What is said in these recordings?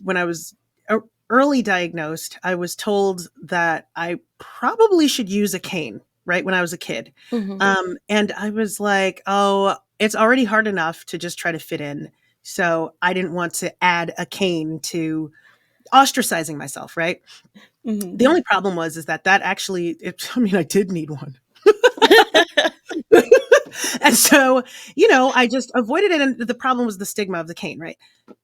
when I was early diagnosed, I was told that I probably should use a cane, right, when I was a kid. And I was like, oh, it's already hard enough to just try to fit in. So I didn't want to add a cane to ostracizing myself, right? The only problem is that actually, I did need one. And so, I just avoided it. And the problem was the stigma of the cane, right?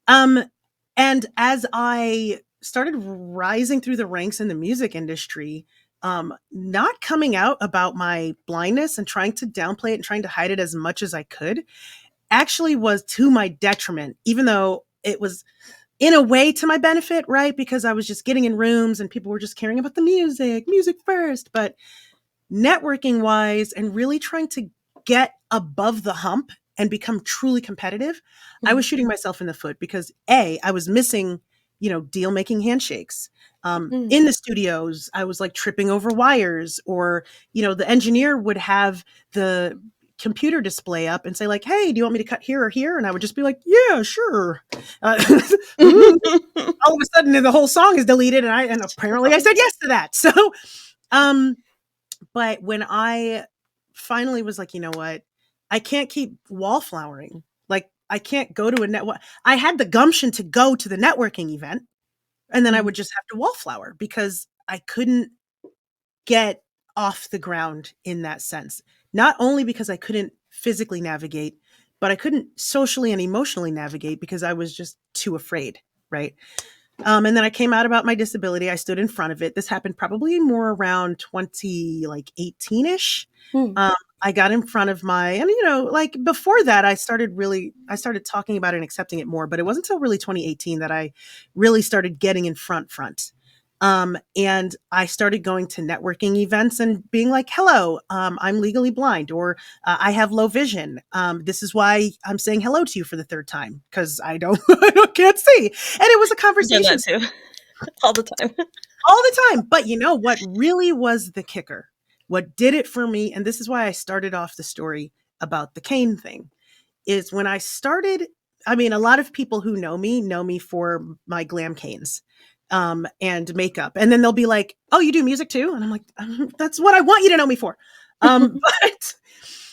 And as I started rising through the ranks in the music industry, not coming out about my blindness and trying to downplay it and trying to hide it as much as I could actually was to my detriment, even though it was in a way to my benefit, right? Because I was just getting in rooms and people were just caring about the music first. But networking wise and really trying to get above the hump and become truly competitive, I was shooting myself in the foot because I was missing, deal making handshakes. In the studios, I was like tripping over wires, or, the engineer would have the computer display up and say like, hey, do you want me to cut here or here? And I would just be like, yeah, sure. All of a sudden the whole song is deleted. And apparently I said yes to that. So, but when I finally was like, you know what, I can't keep wallflowering. Like I can't go to a network. I had the gumption to go to the networking event and then I would just have to wallflower because I couldn't get off the ground in that sense. Not only because I couldn't physically navigate, but I couldn't socially and emotionally navigate because I was just too afraid. Right. And then I came out about my disability. I stood in front of it. This happened probably more around 2018-ish. I got in front of and before that, I started talking about it and accepting it more, but it wasn't until really 2018 that I really started getting in front. And I started going to networking events and being like, hello, I'm legally blind, or I have low vision. This is why I'm saying hello to you for the third time, because I can't see. And it was a conversation. I do that too. All the time. All the time. But you know what really was the kicker? What did it for me, and this is why I started off the story about the cane thing, is when I started, a lot of people who know me for my glam canes. And makeup. And then they'll be like, oh, you do music too? And I'm like, that's what I want you to know me for. But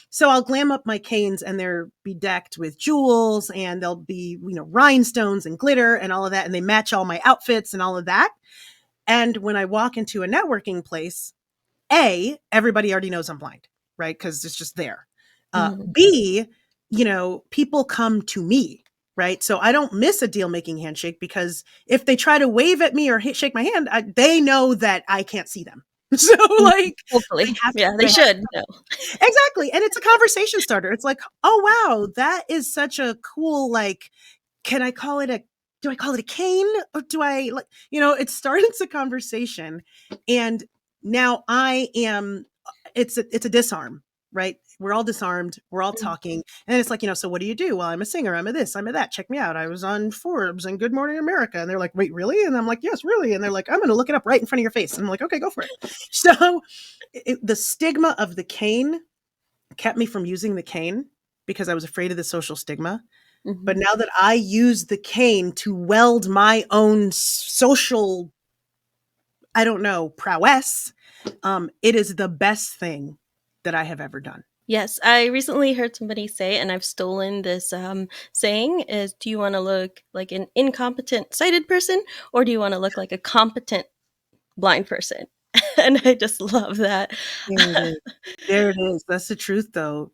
so I'll glam up my canes and they're bedecked with jewels and they'll be, rhinestones and glitter and all of that. And they match all my outfits and all of that. And when I walk into a networking place, everybody already knows I'm blind, right? Because it's just there. B, people come to me. Right. So I don't miss a deal making handshake because if they try to wave at me or shake my hand, they know that I can't see them. So hopefully, they should know. Exactly. And it's a conversation starter. It's like, oh, wow, that is such a cool, do I call it a cane or do I it starts a conversation. And now it's a disarm, right? We're all disarmed. We're all talking. And it's like, so what do you do? Well, I'm a singer. I'm a this, I'm a that. Check me out. I was on Forbes and Good Morning America. And they're like, wait, really? And I'm like, yes, really. And they're like, I'm going to look it up right in front of your face. And I'm like, okay, go for it. So the stigma of the cane kept me from using the cane because I was afraid of the social stigma. But now that I use the cane to weld my own social, prowess, it is the best thing that I have ever done. Yes, I recently heard somebody say, and I've stolen this saying, is do you want to look like an incompetent sighted person or do you want to look like a competent blind person? And I just love that. There it is. There it is. That's the truth, though.